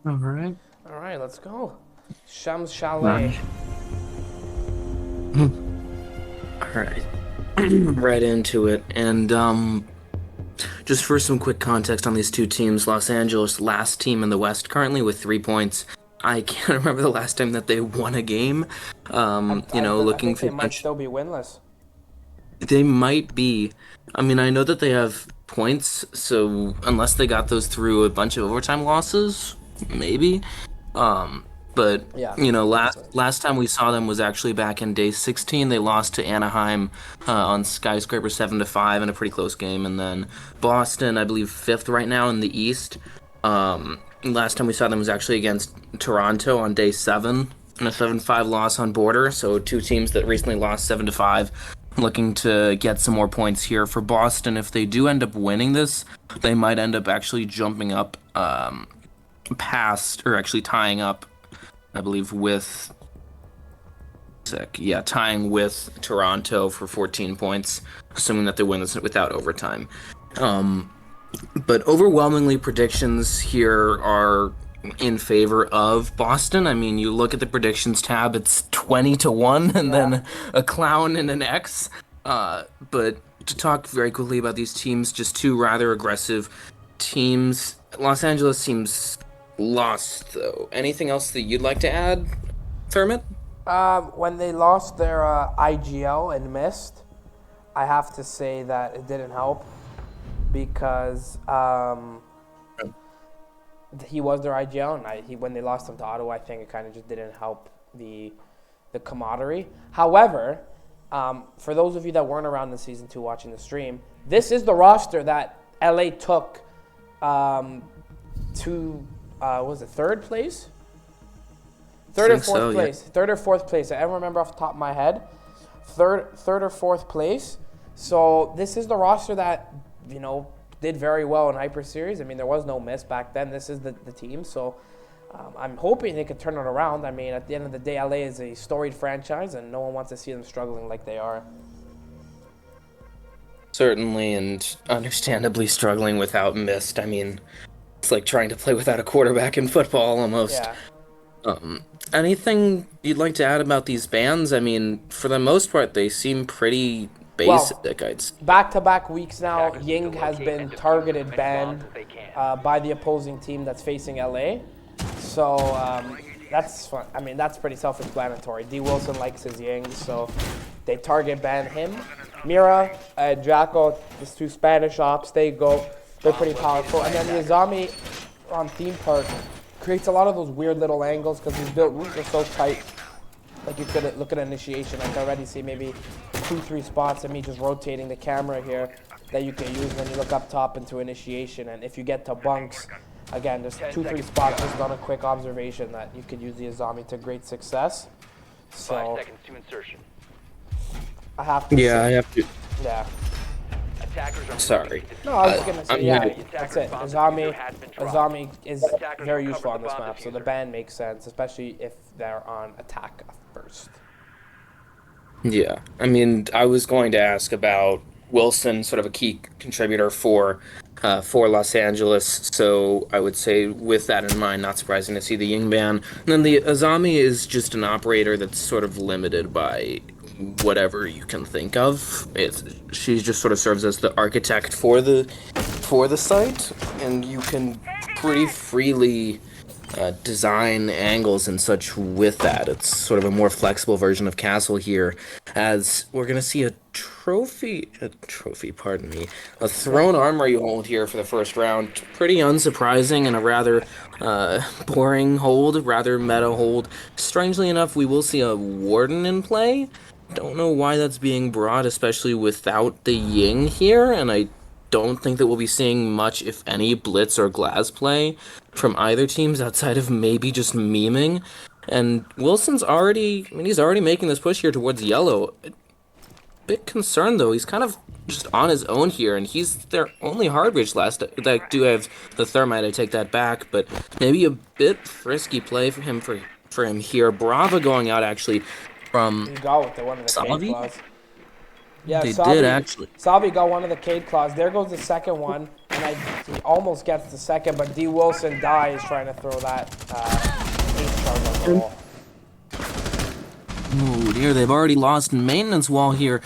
All right. All right, let's go. Shem's Chalet. Right. All right. Right into it. And just for some quick context on these two teams, Los Angeles, last team in the West, currently with 3 points. I can't remember the last time that they won a game. I Looking think they for might bench, still be winless. they might be. I mean, I know that they have points, so unless they got those through a bunch of overtime losses, maybe. Um, but Yeah, last exactly. last time we saw them was actually back in day 16. They lost to Anaheim on Skyscraper 7-5 in a pretty close game, and then Boston, I believe, fifth right now in the East. Last time we saw them was actually against Toronto on day 7 in a 7-5 loss on border. So two teams that recently lost 7-5. Looking to get some more points here for Boston. If they do end up winning this, they might end up actually jumping up past, or actually tying up, I believe, with tying with Toronto for 14 points, assuming that they win this without overtime. Um, but overwhelmingly, predictions here are in favor of Boston. I mean, you look at the predictions tab; it's 20-1, and Yeah. then a clown and an X. But to talk very quickly about these teams, just two rather aggressive teams. Los Angeles seems lost, though. Anything else that you'd like to add, Thurmond? When they lost their IGL and missed, I have to say that it didn't help because he was their IGL, and when they lost him to Ottawa, I think it kind of just didn't help the camaraderie. However, for those of you that weren't around in season 2 watching the stream, this is the roster that LA took to was it third place? I think so, yeah. Third or fourth place. I don't remember off the top of my head. Third or fourth place. So this is the roster that did very well in Hyper Series. I mean, there was no miss back then. This is the team. So I'm hoping they could turn it around. I mean, at the end of the day, LA is a storied franchise, and no one wants to see them struggling like they are. Certainly, and understandably struggling without Mist. I mean, it's like trying to play without a quarterback in football almost. Yeah. Um, Anything you'd like to add about these bands? I mean, for the most part, they seem pretty Well, basic, I'd say. back-to-back weeks now, Ying has been targeted banned by the opposing team that's facing LA. So that's fun. I mean, that's pretty self-explanatory. D. Wilson likes his Ying, so they target ban him. Mira and Jacko, these two Spanish ops, they go. They're pretty powerful. And then the Azami on Theme Park creates a lot of those weird little angles because his built roots are so tight. Like you could look at initiation. I can already see maybe 2-3 spots of me just rotating the camera here that you can use when you look up top into initiation. And if you get to bunks, again, there's 2-3 spots just on a quick observation that you could use the Azami to great success. So 5 seconds to insertion. I have to Yeah, I say, have to. yeah. Attackers are Sorry. No, I was just gonna say, I'm yeah, gonna. that's it. Azami is very useful on this map, so the ban makes sense, especially if they're on attack first. Yeah, I mean, I was going to ask about Wilson, sort of a key contributor for Los Angeles. So I would say, with that in mind, not surprising to see the Ying ban. And then the Azami is just an operator that's sort of limited by whatever you can think of. She just sort of serves as the architect for the site, and you can pretty freely design angles and such with that. It's sort of a more flexible version of Castle here, as we're gonna see pardon me, a throne armor you hold here for the first round. Pretty unsurprising and a rather boring hold, rather meta hold. Strangely enough, we will see a Warden in play. Don't know why that's being brought, especially without the Ying here, and I don't think that we'll be seeing much, if any, blitz or glass play from either teams outside of maybe just memeing. And Wilson's already, I mean, he's already making this push here towards yellow. A bit concerned though. He's kind of just on his own here, and he's their only hard bridge last. That do have the thermite. I take that back, but maybe a bit frisky play for him here. Brava going out actually from He got with one of the Cade Salavi. claws. Yeah, They did Salvi, actually. Salvi got one of the Cade claws. There goes the second one. And and he almost gets the second, but D. Wilson dies trying to throw that ace charge on the wall. Oh dear, they've already lost maintenance wall here.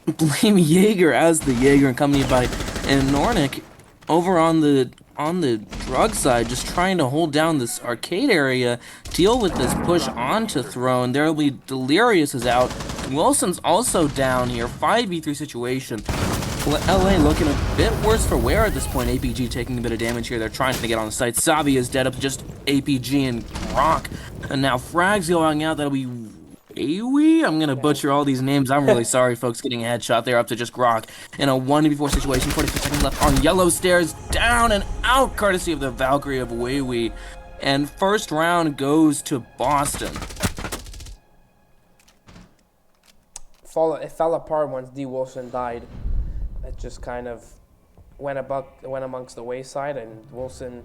Blame Jaeger as the Jaeger, accompanied by Nornik over on the drug side, just trying to hold down this arcade area, deal with this push onto Throne. There will be Delirious is out. Wilson's also down here. 5v3 situation. LA looking a bit worse for wear at this point. APG taking a bit of damage here. They're trying to get on the site. Savi is dead up to just APG and Rock. And now Frag's going out. That'll be Awi? I'm gonna butcher all these names. I'm really sorry, folks. Getting a headshot there up to just Grok in a 1v4 situation. 45 seconds left on yellow stairs. Down and out, courtesy of the Valkyrie of Weiwei. And first round goes to Boston. It fell apart once D. Wilson died. It just kind of went amongst the wayside, and Wilson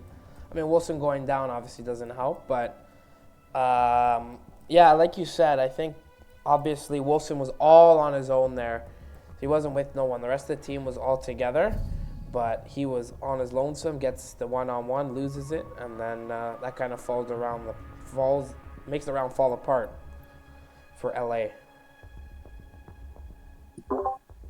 going down obviously doesn't help, but yeah, like you said, I think obviously Wilson was all on his own there. He wasn't with no one. The rest of the team was all together, but he was on his lonesome, gets the one-on-one, loses it, and then that kind of makes the round fall apart for LA.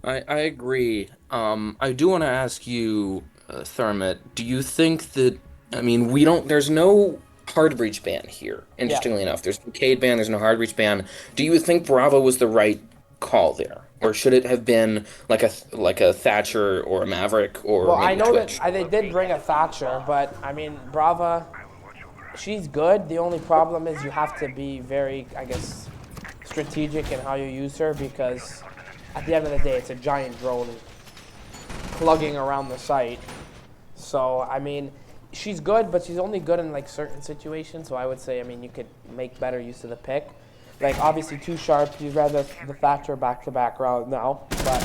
I agree. I do want to ask you, Thermit, do you think that, I mean, there's no hard breach ban here, interestingly enough. There's no Cade ban, there's no hard breach ban. Do you think Bravo was the right call there? Or should it have been like a Thatcher or a Maverick or well, maybe I know Twitch? that they did bring a Thatcher, but I mean, Brava, she's good. The only problem is you have to be very, I guess, strategic in how you use her, because at the end of the day, it's a giant drone plugging around the site. So, I mean, she's good, but she's only good in like certain situations. So I would say, I mean, you could make better use of the pick. Like obviously too sharp. You'd rather the Thatcher back-to-back route now, but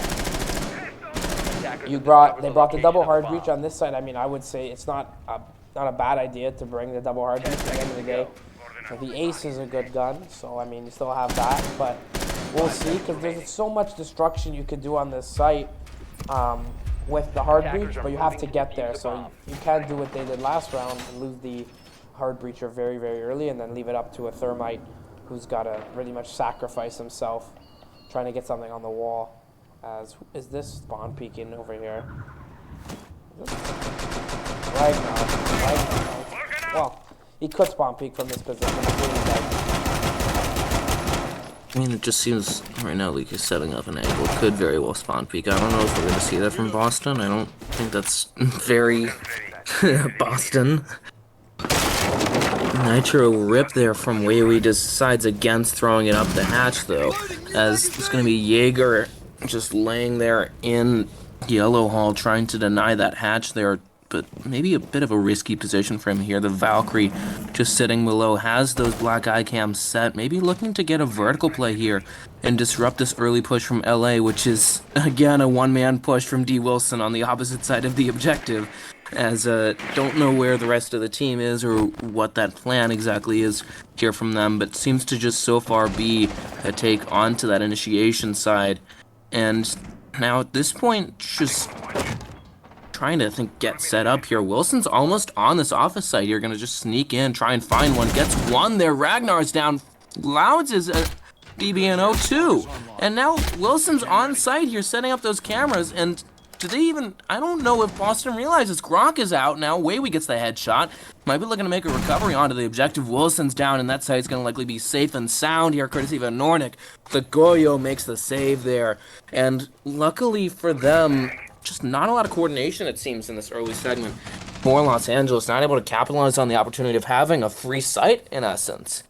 they brought the double hard breach on this side. I mean, I would say it's not a bad idea to bring the double hard breach at the end of the day. So the Ace is a good gun, so I mean, you still have that, but we'll see, because there's so much destruction you could do on this site with the hard breach, but you have to get there. So you can't do what they did last round and lose the hard breacher very, very early and then leave it up to a Thermite who's got to really much sacrifice himself trying to get something on the wall. Is this spawn peeking over here? Right now. Well, he could spawn peek from this position. I mean, it just seems right now like he's setting up an angle. Could very well spawn peek. I don't know if we're going to see that from Boston. I don't think that's very Boston. Nitro rip there from Weiwei, decides against throwing it up the hatch, though, as it's going to be Jaeger just laying there in Yellow Hall trying to deny that hatch there. But maybe a bit of a risky position for him here. The Valkyrie just sitting below, has those black eye cams set, maybe looking to get a vertical play here and disrupt this early push from LA, which is, again, a one-man push from D. Wilson on the opposite side of the objective, as don't know where the rest of the team is or what that plan exactly is here from them, but seems to just so far be a take onto that initiation side. And now at this point, just trying to get set up here. Wilson's almost on this office site here, gonna just sneak in, try and find one, gets one there. Ragnar's down. Louds is DBNO too. And now Wilson's on site here setting up those cameras, and do they even, I don't know if Boston realizes Gronk is out now. Weiwei gets the headshot. Might be looking to make a recovery onto the objective. Wilson's down, and that site's gonna likely be safe and sound here, courtesy of a Nornik. The Goyo makes the save there. And luckily for them, just not a lot of coordination, it seems, in this early segment. For Los Angeles, not able to capitalize on the opportunity of having a free site, in essence.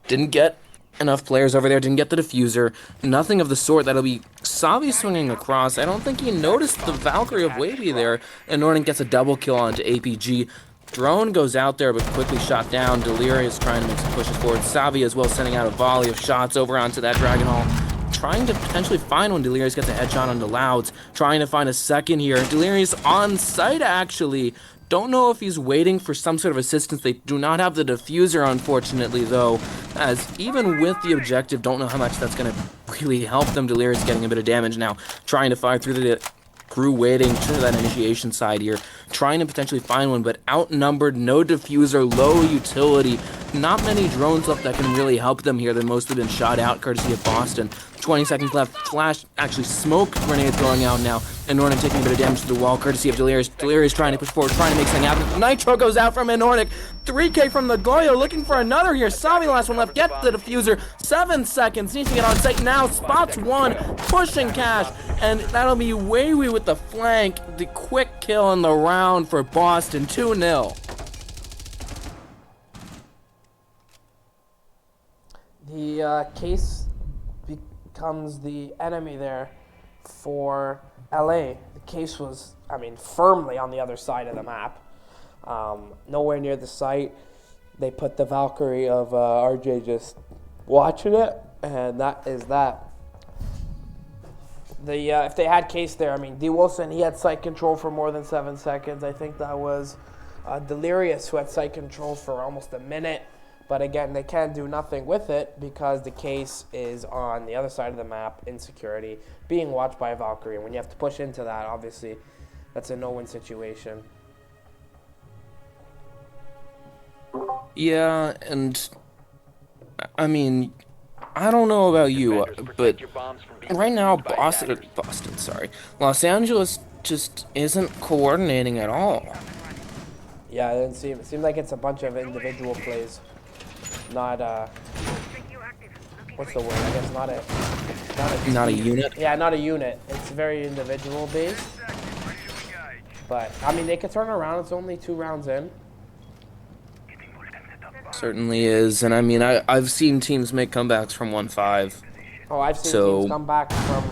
Didn't get enough players over there, didn't get the diffuser, nothing of the sort. That'll be Savi swinging across. I don't think he noticed the Valkyrie of Weiwei there, and Norton gets a double kill onto APG. Drone goes out there, but quickly shot down. Delirious trying to make some pushes forward. Savi as well, sending out a volley of shots over onto that Dragon Hall. Trying to potentially find one. Delirious gets a headshot onto Louds. Trying to find a second here. Delirious on site, actually. Don't know if he's waiting for some sort of assistance. They do not have the diffuser, unfortunately, though. As even with the objective, don't know how much that's going to really help them. Delirious getting a bit of damage now. Trying to fire through the crew waiting to that initiation side here, trying to potentially find one, but outnumbered, no diffuser, low utility. Not many drones left that can really help them here. They've mostly been shot out, courtesy of Boston. 20 seconds left. Flash, actually, smoke grenade throwing out now. And Nornic taking a bit of damage to the wall, courtesy of Delirious. Delirious trying to push forward, trying to make something happen. Nitro goes out from Nornic. 3K from the Goyo, looking for another here. Savi, last one left, gets the diffuser. 7 seconds, needs to get on site now. Spots one, pushing Cash. And that'll be Weiwei with the flank. The quick kill in the round for Boston, 2-0. The case becomes the enemy there for LA. The case was, I mean, firmly on the other side of the map. Nowhere near the site. They put the Valkyrie of RJ just watching it, and that is that. If they had case there, I mean, D. Wilson, he had site control for more than 7 seconds. I think that was Delirious who had site control for almost a minute. But again, they can't do nothing with it because the case is on the other side of the map in security, being watched by a Valkyrie. And when you have to push into that, obviously, that's a no-win situation. Yeah, and I mean, I don't know about you, but right now, Los Angeles just isn't coordinating at all. Yeah, it seems like it's a bunch of individual plays. Not what's the word? I guess not a unit. Yeah, not a unit. It's very individual based. But I mean, they could turn around. It's only 2 rounds in. Certainly is, and I mean, I've seen teams make comebacks from 1-5. Oh, I've seen teams come back from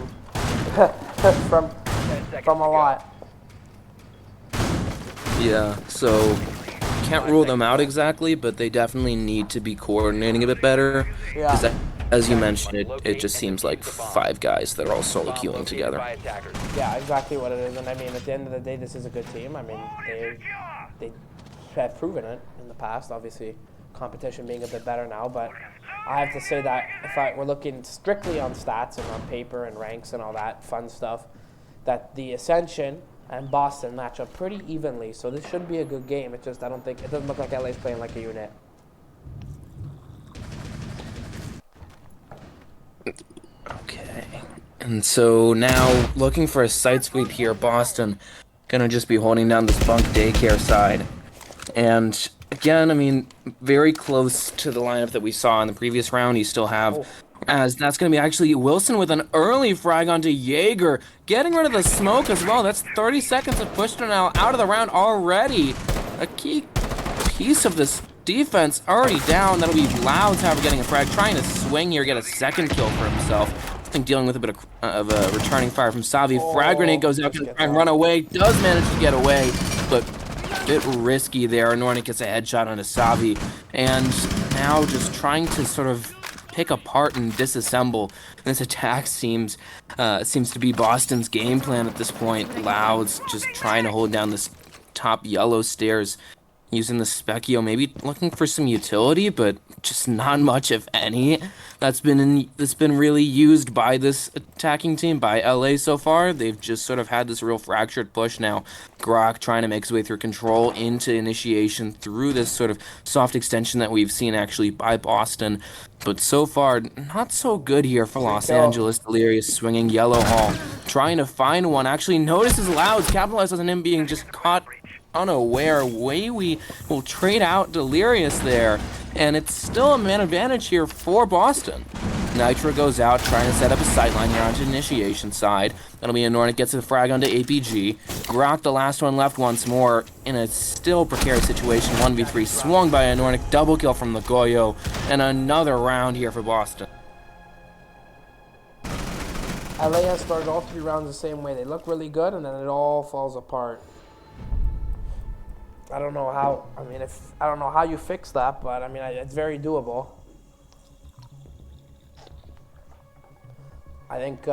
from a lot. Yeah, so can't rule them out exactly, but they definitely need to be coordinating a bit better. Yeah. Because as you mentioned, it just seems like 5 guys that are all solo queuing together. Yeah, exactly what it is. And I mean, at the end of the day, this is a good team. I mean, they have proven it in the past. Obviously, competition being a bit better now, but I have to say that if we're looking strictly on stats and on paper and ranks and all that fun stuff, that the Ascension and Boston match up pretty evenly, so this should be a good game. It just, I don't think, it doesn't look like LA's playing like a unit. Okay, and so now looking for a side sweep here, Boston gonna just be holding down this bunk daycare side. And again, I mean, very close to the lineup that we saw in the previous round. You still have, as that's going to be actually Wilson with an early frag onto Jaeger, getting rid of the smoke as well. That's 30 seconds of push now out of the round already. A key piece of this defense already down. That'll be Louds, however, getting a frag, trying to swing here, get a second kill for himself. I think dealing with a bit of a returning fire from Savi. Frag grenade goes out, can try and run away, does manage to get away, but a bit risky there. Nornic gets a headshot onto Savi, and now just trying to sort of pick apart and disassemble. This attack seems to be Boston's game plan at this point. Louds just trying to hold down this top yellow stairs, using the Specchio, maybe looking for some utility, but just not much, if any, that's been really used by this attacking team, by LA so far. They've just sort of had this real fractured push now. Grok trying to make his way through control into initiation through this sort of soft extension that we've seen actually by Boston. But so far, not so good here for Los Angeles. Delirious swinging yellow hall, trying to find one. Actually notices Louds, capitalizes on him being just caught unaware. Weiwei will trade out Delirious there, and it's still a man advantage here for Boston. Nitro goes out, trying to set up a sightline here onto initiation side. That'll be a Nornic gets a frag onto APG. Grok, the last one left once more, in a still precarious situation. 1v3 swung by a Nornic, double kill from the Goyo, and another round here for Boston. LA has started all 3 rounds the same way. They look really good, and then it all falls apart. I don't know how. I don't know how you fix that, but I mean, it's very doable. I think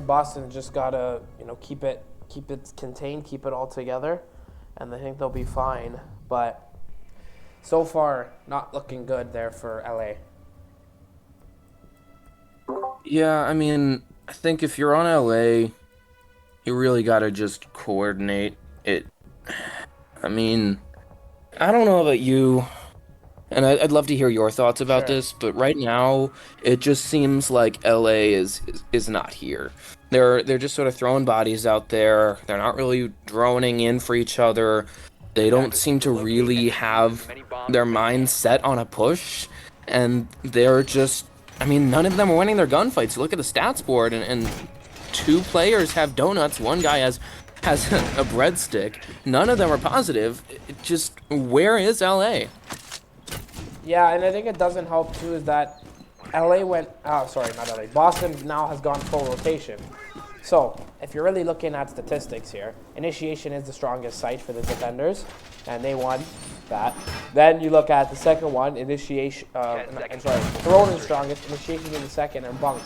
Boston just gotta, keep it contained, keep it all together, and I think they'll be fine. But so far, not looking good there for LA. Yeah, I mean, I think if you're on LA, You really gotta just coordinate it. I mean, I don't know about you, and I'd love to hear your thoughts about Sure. this, but right now it just seems like LA is not here. They're just sort of throwing bodies out there. They're not really droning in for each other. They don't Attackers seem need to to locate and really defuse as have many bombs their as they minds can. set on a push, and they're just. I mean, none of them are winning their gunfights. You look at the stats board, and two players have donuts. One guy has a breadstick. None of them are positive. It just where is LA? Yeah, and I think it doesn't help too is that LA went. Oh, sorry, not LA. Boston now has gone full rotation. So, if you're really looking at statistics here, initiation is the strongest site for the defenders, and they won that. Then you look at the second one, initiation. I'm sorry, throne is strongest, initiation in the second, and bunk.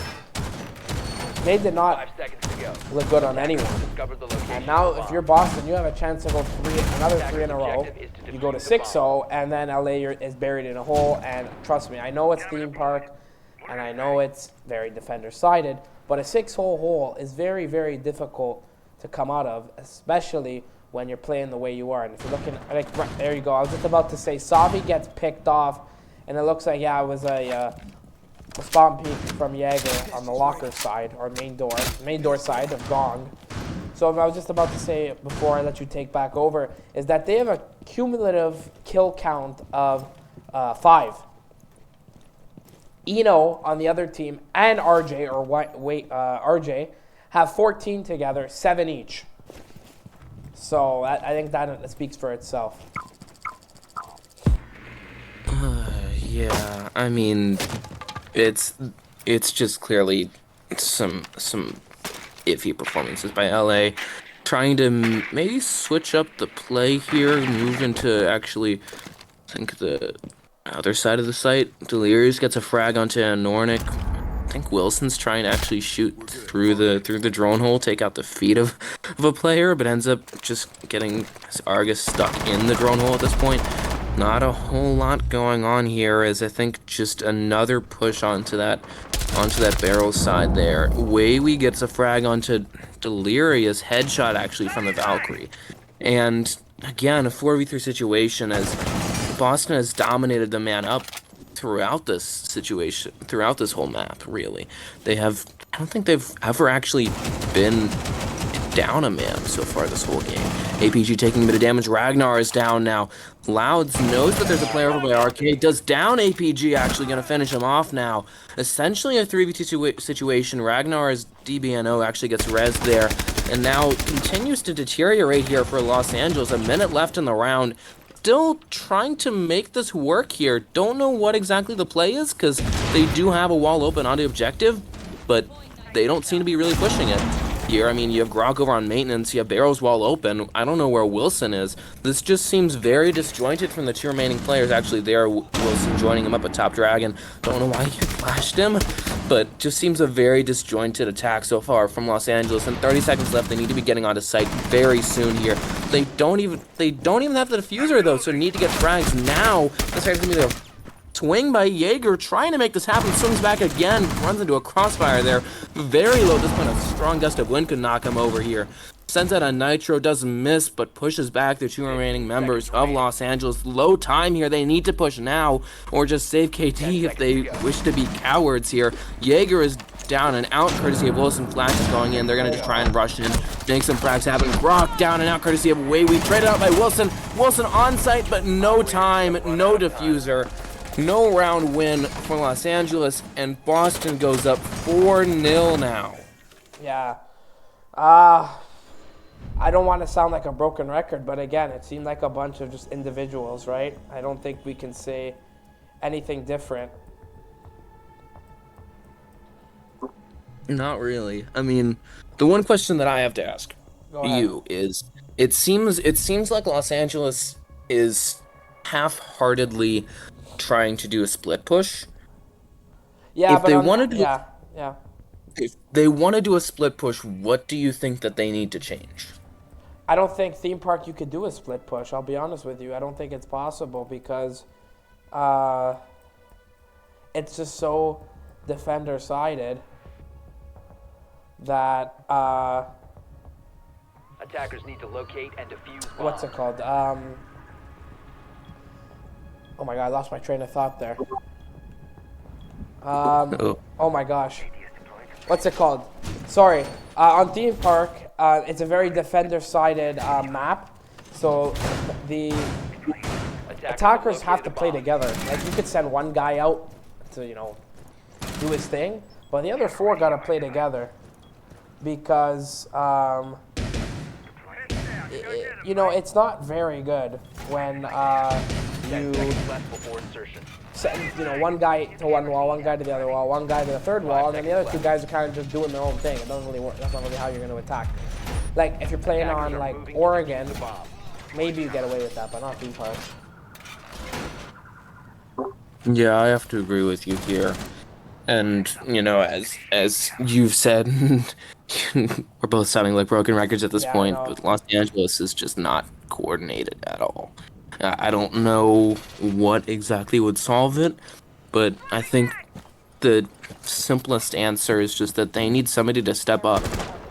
They did not 5 seconds to go. look good on anyone. Discovered the location And now, of the if bomb. you're Boston, you have a chance to go another three in a row. objective is to You go to defuse the 6-0, and then LA is buried in a hole. And trust me, I know it's theme park, and I know it's very defender-sided, but a 6-hole hole is very, very difficult to come out of, especially when you're playing the way you are. And if you're looking, like, right, there you go. I was just about to say, Savi gets picked off, and it looks like, yeah, it was a spawn peek from Jaeger on the locker side, or main door side of Gong. So I was just about to say, before I let you take back over, is that they have a cumulative kill count of 5. Eno on the other team and RJ RJ have 14 together, 7 each. So I think that speaks for itself. Yeah, I mean, it's it's just clearly some iffy performances by LA. Trying to maybe switch up the play here, move into actually, I think the other side of the site. Delirious gets a frag onto Nornik. I think Wilson's trying to actually shoot through the drone hole, take out the feet of a player, but ends up just getting his Argus stuck in the drone hole at this point. Not a whole lot going on here, as I think just another push onto that barrel side there. Wavy gets a frag onto Delirious, headshot actually from the Valkyrie. And again, a 4v3 situation as Boston has dominated the man up throughout this situation, throughout this whole map, really. I don't think they've ever actually been down a man so far this whole game. APG taking a bit of damage. Ragnar is down now. Louds knows that there's a player over by Arcade. Does down APG, actually going to finish him off now. Essentially a 3v2 situation. Ragnar's DBNO actually gets rezzed there. And now continues to deteriorate here for Los Angeles. A minute left in the round. Still trying to make this work here. Don't know what exactly the play is, because they do have a wall open on the objective, but they don't seem to be really pushing it here. I mean, you have Grok over on maintenance, you have Barrow's wall open. I don't know where Wilson is. This just seems very disjointed from the two remaining players. Actually, there, Wilson joining him up at top dragon. Don't know why he flashed him, but just seems a very disjointed attack so far from Los Angeles. And 30 seconds left. They need to be getting onto site very soon here. They don't even have the diffuser though, so they need to get frags now. This is gonna be the swing by Jaeger, trying to make this happen, swings back again, runs into a crossfire there. Very low at this point, a strong gust of wind could knock him over here. Sends out a Nitro, doesn't miss, but pushes back the two remaining members of Los Angeles. Low time here, they need to push now, or just save KD if they wish to be cowards here. Jaeger is down and out, courtesy of Wilson. Flash is going in, they're going to just try and rush in, make some frags happen. Brock down and out, courtesy of Wavy, traded out by Wilson. Wilson on site, but no time, no diffuser. No round win for Los Angeles, and Boston goes up 4-0 now. Yeah. I don't want to sound like a broken record, but again, it seemed like a bunch of just individuals, right? I don't think we can say anything different. Not really. I mean, the one question that I have to ask you is, it seems like Los Angeles is half-heartedly trying to do a split push. Yeah, If but they want to do, yeah. if they want to do a split push, what do you think that they need to change? I don't think theme park you could do a split push. I'll be honest with you. I don't think it's possible because it's just so defender sided that Attackers need to locate and defuse bombs. what's it called? Oh my god, I lost my train of thought there. Oh. Oh my gosh. What's it called? Sorry. On Theme Park, it's a very defender-sided map. So the attackers have to play together. Like, you could send one guy out to, you know, do his thing, but the other 4 gotta play together. Because, you know, it's not very good when you Left before insertion. send, you know, one guy to one wall, one guy to the other wall, one guy to the third wall, and then the other 2 guys are kind of just doing their own thing. It doesn't really work. That's not really how you're going to attack. Like, if you're playing on, like, Oregon, maybe you get away with that, but not Theme Park. Yeah, I have to agree with you here. And, you know, as you've said, we're both sounding like broken records at this Yeah, I point, know. but Los Angeles is just not coordinated at all. I don't know what exactly would solve it, but I think the simplest answer is just that they need somebody to step up.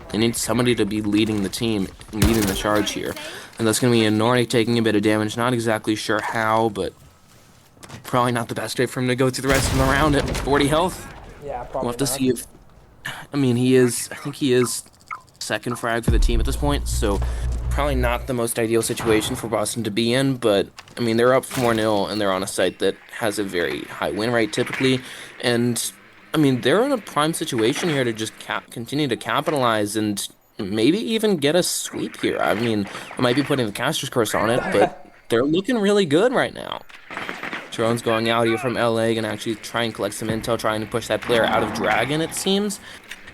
They need somebody to be leading the team, leading the charge here. And that's going to be Nordic taking a bit of damage. Not exactly sure how, but probably not the best way for him to go through the rest of the round at 40 health. Yeah, probably We'll have to not. see if... I mean, I think he is second frag for the team at this point, so probably not the most ideal situation for Boston to be in, but, I mean, they're up 4-0, and they're on a site that has a very high win rate typically, and, I mean, they're in a prime situation here to just continue to capitalize and maybe even get a sweep here. I mean, I might be putting the caster's curse on it, but they're looking really good right now. Drone's going out here from LA and actually try and collect some intel, trying to push that player out of Dragon, it seems.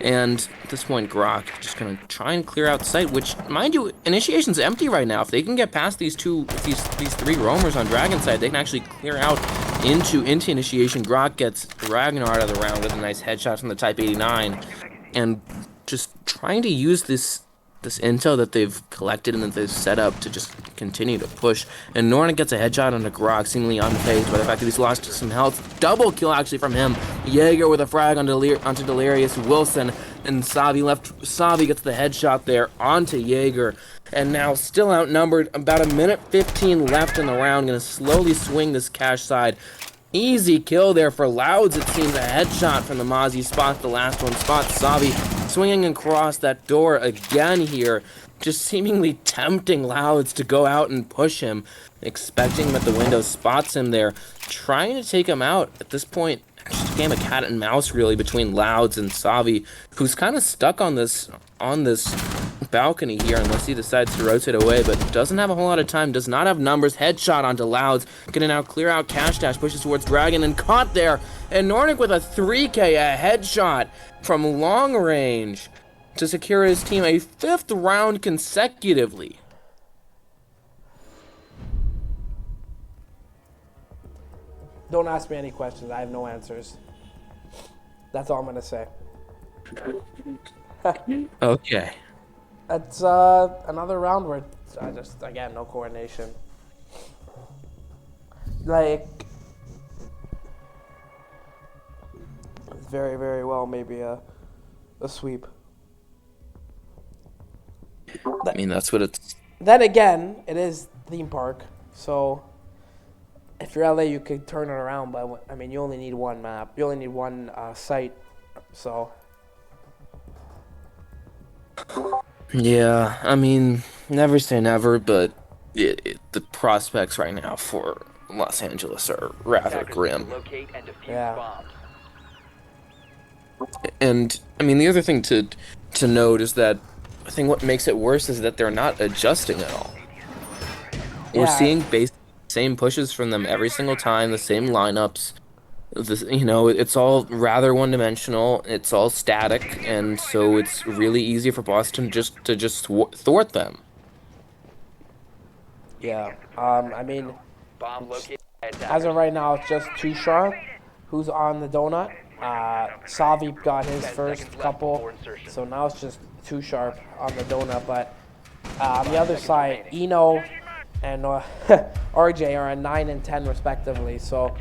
And at this point, Grok just going to try and clear out sight, which, mind you, Initiation's empty right now. If they can get past these 3 roamers on Dragon side, they can actually clear out into Initiation. Grok gets Ragnar out of the round with a nice headshot from the Type 89. And just trying to use this intel that they've collected and that they've set up to just continue to push. And Norna gets a headshot on the Grok, seemingly unfazed by the fact that he's lost some health. Double kill actually from him. Jaeger with a frag onto Delirious Wilson, and Savi gets the headshot there onto Jaeger. And now still outnumbered, about 1:15 left in the round, gonna slowly swing this cash side. Easy kill there for Louds, it seems. A headshot from the Mozzie, spots the last one, spots Savi swinging across that door again here, just seemingly tempting Louds to go out and push him, expecting him at the window, spots him there, trying to take him out. At this point, just a game of cat and mouse really between Louds and Savi, who's kind of stuck on this balcony here unless he decides to rotate away, but doesn't have a whole lot of time, does not have numbers. Headshot onto Louds, gonna now clear out Cash Dash, pushes towards Dragon and caught there, and Nordic with a 3K, a headshot from long range to secure his team a 5th round consecutively. Don't ask me any questions. I have no answers. That's all I'm gonna say. Okay. It's another round where I just, again, no coordination. Like, very, very well, maybe a sweep. I mean, that's what it's... Then again, it is Theme Park, so if you're LA, you could turn it around, but I mean, you only need one map. You only need one site, so... Yeah, I mean, never say never, but the prospects right now for Los Angeles are rather grim. Locate and defuse Yeah. bombs. And, I mean, the other thing to note is that I think what makes it worse is that they're not adjusting at all. We're Yeah. seeing basically the same pushes from them every single time, the same lineups. You know, it's all rather one-dimensional, it's all static, and so it's really easy for Boston to just thwart them. Yeah, I mean, Bomb located. as of right now, it's just Too Sharp who's on the donut. Savi got his first couple, so now it's just Too Sharp on the donut. But on the other side, Eno and RJ are at 9 and 10 respectively, so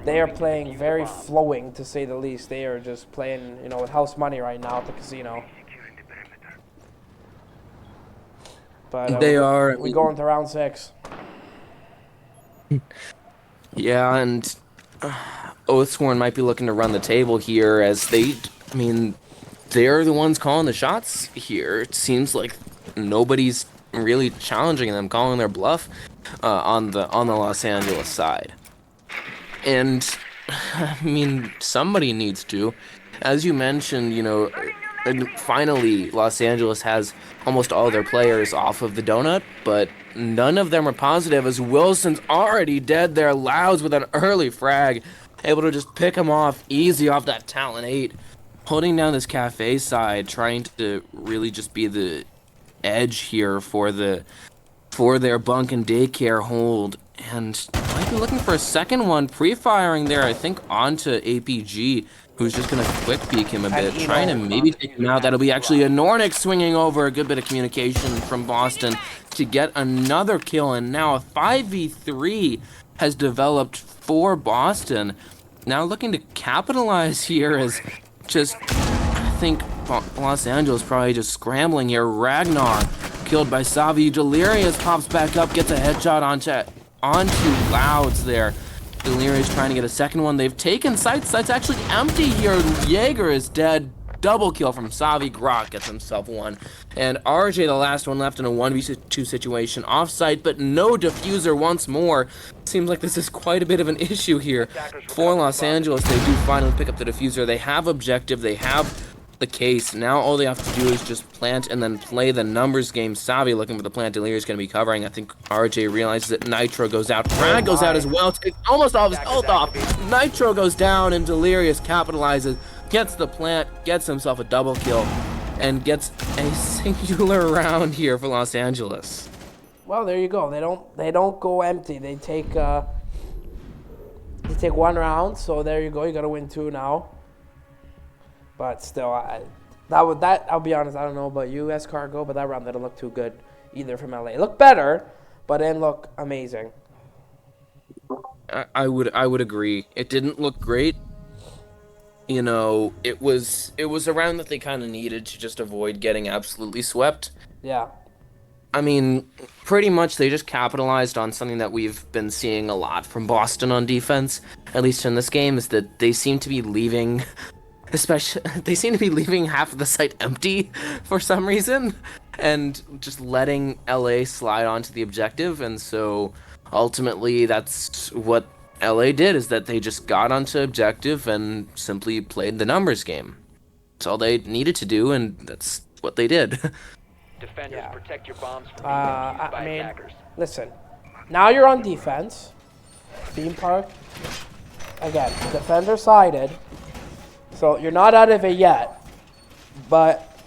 they are playing very flowing, to say the least. They are just playing, you know, with house money right now at the casino. But They are. I we mean, go into round 6. yeah, and Oathsworn might be looking to run the table here as they, I mean, they're the ones calling the shots here. It seems like nobody's really challenging them, calling their bluff on the Los Angeles side. And I mean, somebody needs to. As you mentioned, and finally, Los Angeles has almost all their players off of the donut, but none of them are positive as Wilson's already dead there. Louds with an early frag, able to just pick him off easy off that Talon 8. Holding down this cafe side, trying to really just be the edge here for their bunk and daycare hold, and might be looking for a second one, pre-firing there, I think, onto APG, who's just gonna quick peek him a bit, trying to maybe take him out. That'll be actually a Nornik swinging over. A good bit of communication from Boston to get another kill, and now a 5v3 has developed for Boston. Now looking to capitalize here as just, I think Los Angeles probably just scrambling here. Ragnar killed by Savi. Delirious pops back up, gets a headshot onto Louds there. Delirious trying to get a second one. They've taken sights. Sight's actually empty here. Jaeger is dead. Double kill from Savi. Grok gets himself one. And RJ, the last one left in a 1v2 situation. Off-site, but no diffuser once more. Seems like this is quite a bit of an issue here for Los Angeles. They do finally pick up the diffuser. They have objective. They have the case. Now all they have to do is just plant and then play the numbers game. Savi looking for the plant. Delirious going to be covering. I think RJ realizes that Nitro goes out. Frag goes out as well. Takes almost all of his health off. Nitro goes down and Delirious capitalizes. Gets the plant. Gets himself a double kill. And gets a singular round here for Los Angeles. Well, there you go. They don't go empty. They take one round. So there you go. You got to win 2 now. But still, I'll be honest, I don't know about US Cargo, but that round didn't look too good either from LA. It looked better, but it didn't look amazing. I would agree. It didn't look great. It was a round that they kind of needed to just avoid getting absolutely swept. Yeah. I mean, pretty much they just capitalized on something that we've been seeing a lot from Boston on defense, at least in this game, is that they seem to be leaving they seem to be leaving half of the site empty for some reason and just letting LA slide onto the objective. And so ultimately that's what LA did, is that they just got onto objective and simply played the numbers game. That's all they needed to do, and that's what they did. Defenders, protect your bombs from being used by I mean, attackers. listen, now you're on defense. Theme park, again, defender sided. So you're not out of it yet, but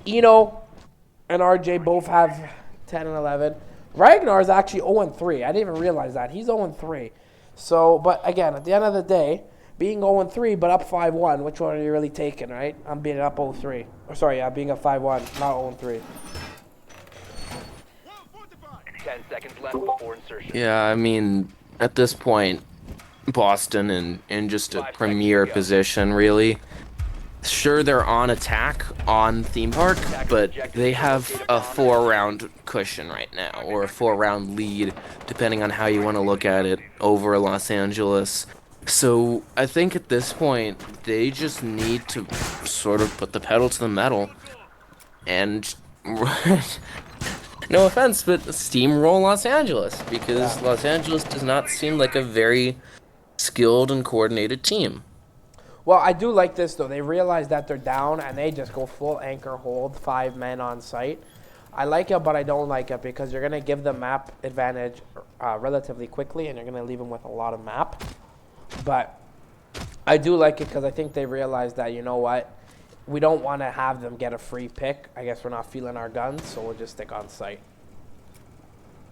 Eno and RJ both have 10 and 11. Ragnar is actually 0-3. I didn't even realize that. He's 0-3. So, but again, at the end of the day, being 0-3 but up 5-1, which one are you really taking, right? I'm being up 0-3. Or sorry, being up 5-1, not 0-3. 10 seconds left before insertion. Yeah, I mean, at this point, Boston in just a premier position, really. Sure, they're on attack on Theme Park, but they have a 4-round cushion right now, or a 4-round lead, depending on how you want to look at it, over Los Angeles. So I think at this point, they just need to sort of put the pedal to the metal and no offense, but steamroll Los Angeles, because Los Angeles does not seem like a very skilled and coordinated team. Well, I do like this, though. They realize that they're down, and they just go full anchor hold, 5 men on site. I like it, but I don't like it, because you're going to give them map advantage relatively quickly, and you're going to leave them with a lot of map. But I do like it, because I think they realize that, you know what, we don't want to have them get a free pick. I guess we're not feeling our guns, so we'll just stick on site.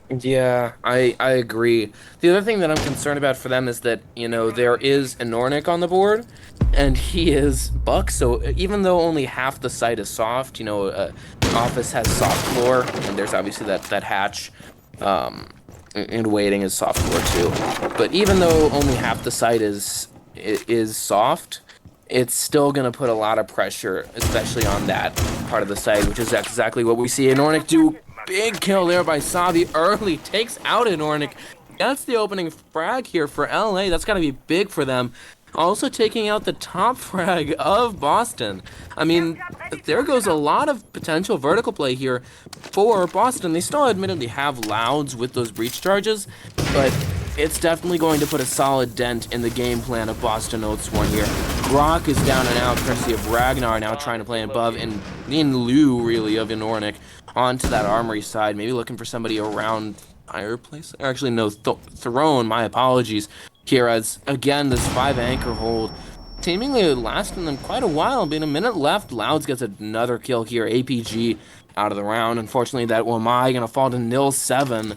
Yeah, I agree. The other thing that I'm concerned about for them is that, there is a Nornik on the board, and he is Buck, so even though only half the site is soft, Office has soft floor, and there's obviously that hatch, and waiting is soft floor too. But even though only half the site is soft, it's still going to put a lot of pressure, especially on that part of the site, which is exactly what we see. Inornik do big kill there by Savi early, takes out Inornik. That's the opening frag here for LA. That's got to be big for them. Also taking out the top frag of Boston. I mean, there goes a lot of potential vertical play here for Boston. They still admittedly have Louds with those breach charges, but it's definitely going to put a solid dent in the game plan of Boston Oathsworn here. Grok is down and out, courtesy of Ragnar now trying to play above, and in lieu, really, of Inornik onto that armory side, maybe looking for somebody around fireplace. Actually, no, Throne, my apologies. Here as, again, this 5 anchor hold seemingly lasting them quite a while. Being a minute left, Louds gets another kill here. APG out of the round. Unfortunately, that Wamai gonna fall to nil 7.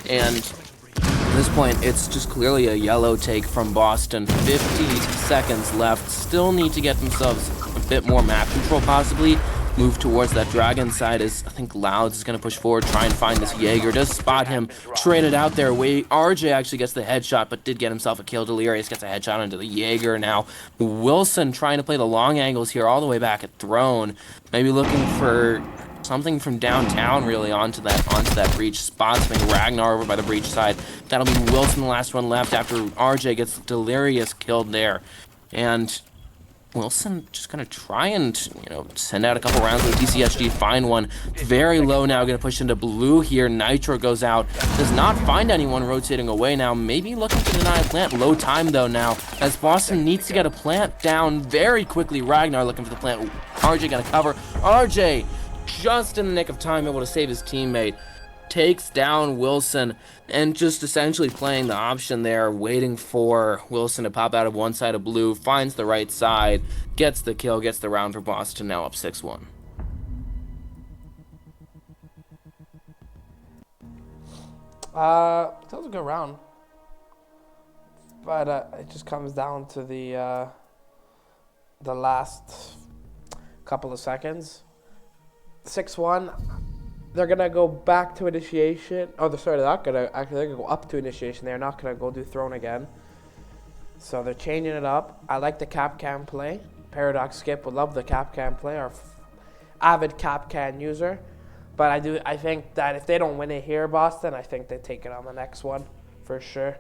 And at this point, it's just clearly a yellow take from Boston. 50 seconds left. Still need to get themselves a bit more map control, possibly. Move towards that dragon side as I think Louds is going to push forward, try and find this Jaeger. Does spot him, traded out there. RJ actually gets the headshot, but did get himself a kill. Delirious gets a headshot into the Jaeger now. Wilson trying to play the long angles here all the way back at Throne. Maybe looking for something from downtown, really, onto that breach. Spotsman Ragnar over by the breach side. That'll be Wilson, the last one left after RJ gets Delirious killed there. And Wilson just gonna try and, send out a couple rounds with DCSG, find one. Very low now, gonna push into blue here. Nitro goes out, does not find anyone rotating away now. Maybe looking to deny a plant. Low time though now, as Boston needs to get a plant down very quickly. Ragnar looking for the plant. RJ gonna cover. RJ, just in the nick of time, able to save his teammate. Takes down Wilson and just essentially playing the option there, waiting for Wilson to pop out of one side of blue, finds the right side, gets the kill, gets the round for Boston, now up 6-1. That was a good round. But it just comes down to the last couple of seconds. 6-1. They're gonna go back to initiation. Oh, they're not gonna. Actually, they're gonna go up to initiation. They're not gonna go do Throne again. So they're changing it up. I like the Capcan play. Paradox Skip would love the Capcan play. Our avid Capcan user. But I think that if they don't win it here, Boston, I think they take it on the next one for sure.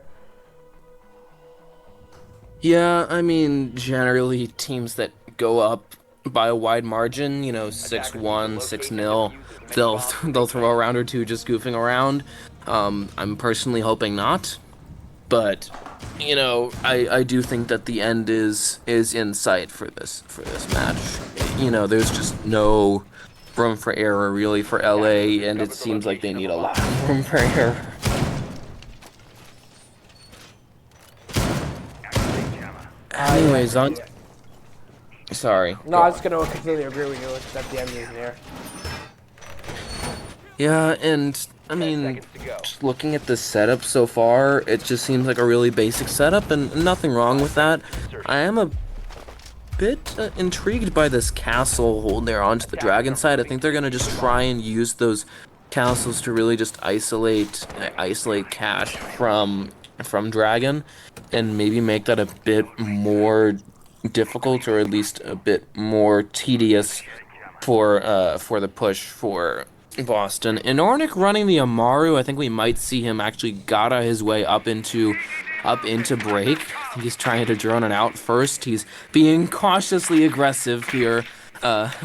Yeah, I mean, generally teams that go up by a wide margin, 6-1, 6-0, they'll throw a round or two just goofing around. I'm personally hoping not, but I do think that the end is in sight for this match. There's just no room for error really for LA, and it seems like they need a lot of room for error. Anyways, on. Sorry. No, I was going to completely agree with you that the end is there. Yeah, and I mean, just looking at the setup so far, it just seems like a really basic setup, and nothing wrong with that. I am a bit intrigued by this castle hold there onto the dragon side. I think they're gonna just try and use those castles to really just isolate cash from dragon, and maybe make that a bit more difficult, or at least a bit more tedious for the push for Boston. Inornik running the Amaru, I think we might see him actually Gata his way up into break. I think he's trying to drone it out first. He's being cautiously aggressive here,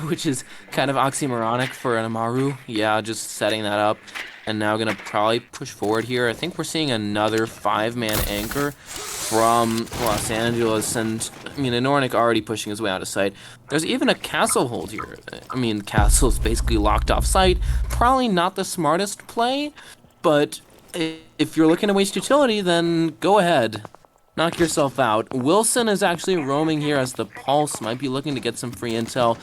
which is kind of oxymoronic for an Amaru. Yeah, just setting that up. And now gonna probably push forward here. I think we're seeing another 5-man anchor from Los Angeles, and I mean, Inornik already pushing his way out of sight. There's even a castle hold here. I mean, castle's basically locked off site. Probably not the smartest play, but if you're looking to waste utility, then go ahead. Knock yourself out. Wilson is actually roaming here as the Pulse, might be looking to get some free intel.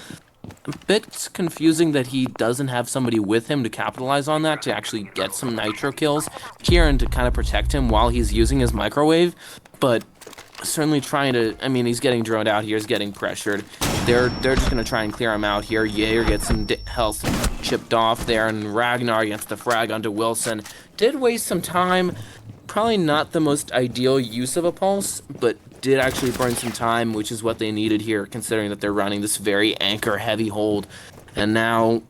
A bit confusing that he doesn't have somebody with him to capitalize on that, to actually get some nitro kills here and to kind of protect him while he's using his microwave. But certainly trying to, I mean, he's getting droned out here, he's getting pressured. They're just going to try and clear him out here. Jaeger gets some health chipped off there, and Ragnar gets the frag onto Wilson. Did waste some time. probably not the most ideal use of a pulse, but did actually burn some time, which is what they needed here, considering that they're running this very anchor-heavy hold. And now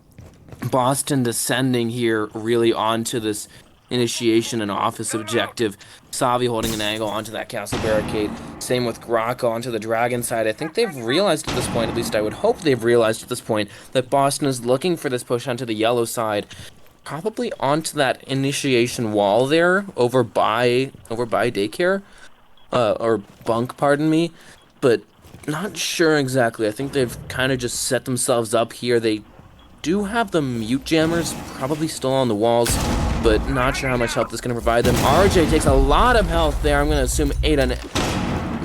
Boston descending here really onto this initiation and office objective. Savi holding an angle onto that castle barricade. Same with Grocko onto the dragon side. I think they've realized at this point, at least I would hope they've realized at this point, that Boston is looking for this push onto the yellow side. Probably onto that initiation wall there, over by daycare. Or bunk, pardon me. But not sure exactly. I think they've kind of just set themselves up here. They do have the mute jammers probably still on the walls, but not sure how much help this is going to provide them. RJ takes a lot of health there. I'm going to assume Aiden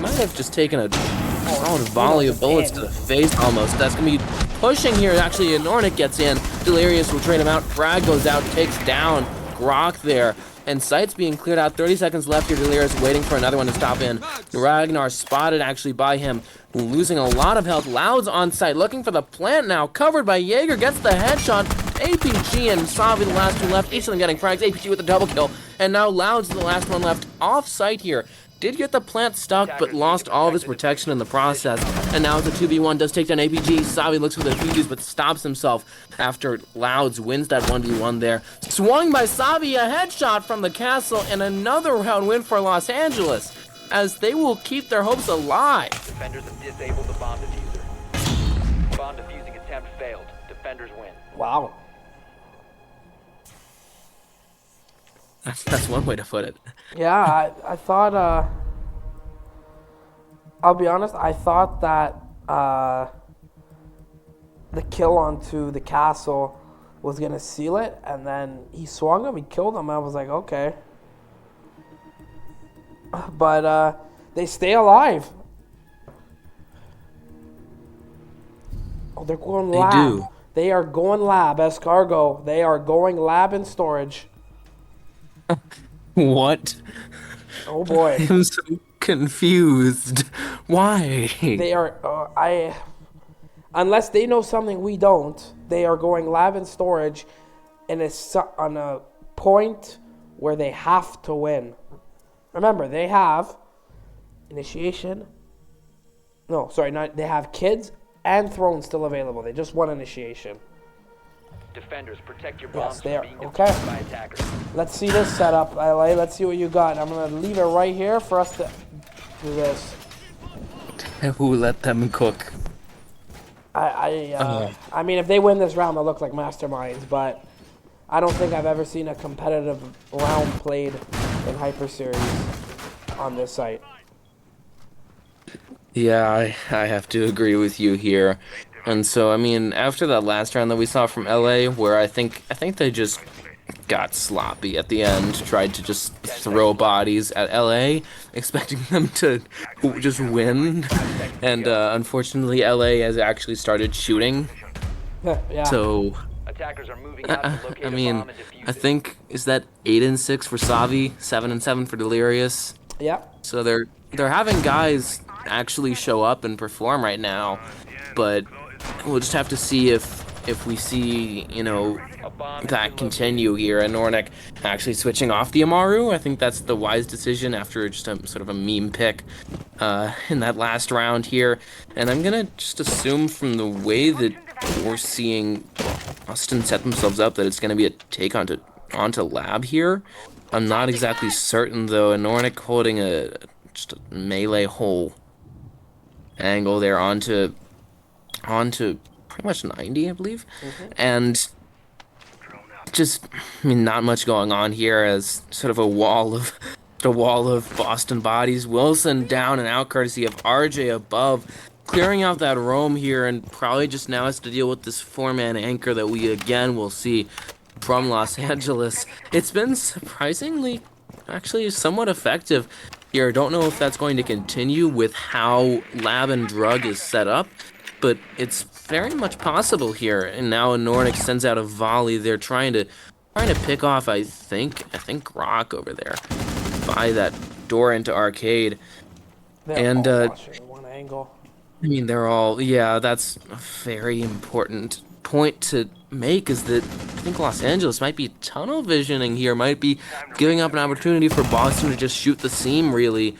might have just taken a solid volley of bullets to the face almost. That's going to be pushing here. Actually, Nornik gets in. Delirious will trade him out. Frag goes out, takes down Grok there. And Sight's being cleared out. 30 seconds left here. Delirious waiting for another one to stop in. Ragnar spotted actually by him, losing a lot of health. Loud's on site, looking for the plant now. Covered by Jaeger, gets the headshot. APG and Savi, the last two left. Each of them getting frags. APG with a double kill. And now Loud's the last one left off site here. Did get the plant stuck, but lost all of his protection in the process. And now it's a 2v1, does take down APG. Savi looks for the fuse, but stops himself after Louds wins that 1v1 there. Swung by Savi, a headshot from the castle, and another round win for Los Angeles, as they will keep their hopes alive. Defenders have disabled the bomb diffuser. Bomb defusing attempt failed. Defenders win. Wow. That's one way to put it. Yeah, I thought, I'll be honest, I thought that the kill onto the castle was going to seal it, and then he swung him, he killed him, I was like, okay. But they stay alive. Oh, they're going lab. They do. They are going lab, Escargo. They are going lab and storage. What? Oh boy. I'm so confused. Why? They are, unless they know something we don't, they are going lab and storage, and it's on a point where they have to win. Remember, they have initiation. No, sorry, not they have kids and thrones still available. They just won initiation. Defenders, protect your bombs Yes, from there. being Okay. defused by attackers. Let's see this setup, LA. Let's see what you got. I'm gonna leave it right here for us to do this. Who let them cook? I mean, if they win this round, they'll look like masterminds. But I don't think I've ever seen a competitive round played in Hyper Series on this site. Yeah, I have to agree with you here. And so, I mean, after that last round that we saw from LA, where I think they just got sloppy at the end, tried to just throw bodies at LA, expecting them to just win. And unfortunately, LA has actually started shooting. Yeah. So, Attackers are moving out to locate I a mean, bomb and defuse I it. think, is that 8-6 for Savi, 7-7 for Delirious? Yeah. So they're having guys actually show up and perform right now, but we'll just have to see if we see, you know, that continue here. And Nornik actually switching off the Amaru. I think that's the wise decision after just a sort of a meme pick in that last round here. And I'm gonna just assume from the way that we're seeing Austin set themselves up that it's gonna be a take onto Lab here. I'm not exactly certain though. And Nornik holding just a melee hole angle there onto pretty much 90, I believe. And just, I mean, not much going on here as sort of a wall of Boston bodies. Wilson down and out courtesy of RJ above, clearing out that roam here, and probably just now has to deal with this 4-man anchor that we again will see from Los Angeles. It's been surprisingly, actually somewhat effective here. Don't know if that's going to continue with how Lab and Drug is set up, but it's very much possible here. And now Nordic sends out a volley. They're trying to pick off, I think Grok over there by that door into arcade. They're all watching one angle. I mean, they're all, yeah, that's a very important point to make is that I think Los Angeles might be tunnel visioning here, might be giving up an opportunity for Boston to just shoot the seam really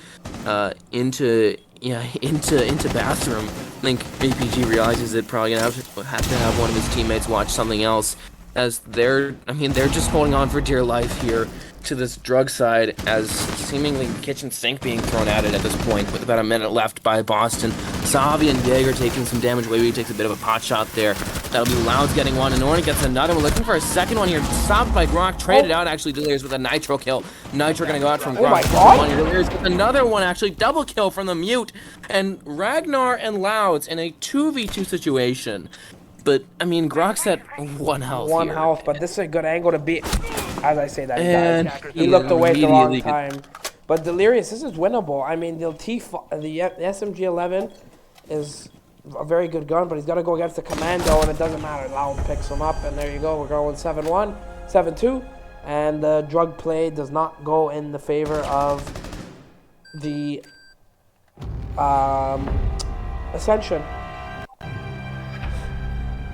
into bathroom. I think APG realizes it probably gonna have to have one of his teammates watch something else, as they're just holding on for dear life here to this drug side, as seemingly kitchen sink being thrown at it at this point with about a minute left by Boston. Savi and Jaeger taking some damage. Wavy takes a bit of a pot shot there. That'll be Loud's getting one, and Norton gets another. We're looking for a second one here. Stopped by Grok, traded out actually. Delirious with a Nitro kill. Nitro gonna go out from Grok. Oh my God. Delirious with another one, actually double kill from the Mute, and Ragnar and Louds in a 2v2 situation. But, I mean, Grok's at 1 health One here. health, but this is a good angle to beat. As I say that, And he looked away at the wrong immediately time. But Delirious, this is winnable. I mean, the SMG-11 is a very good gun, but he's got to go against the Commando, and it doesn't matter. Loud picks him up, and there you go. We're going 7-1, 7-2, and the drug play does not go in the favor of the Ascension.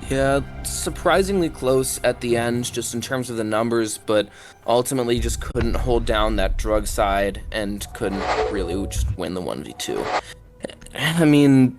Yeah, surprisingly close at the end, just in terms of the numbers, but ultimately just couldn't hold down that drug side and couldn't really just win the 1v2. I mean,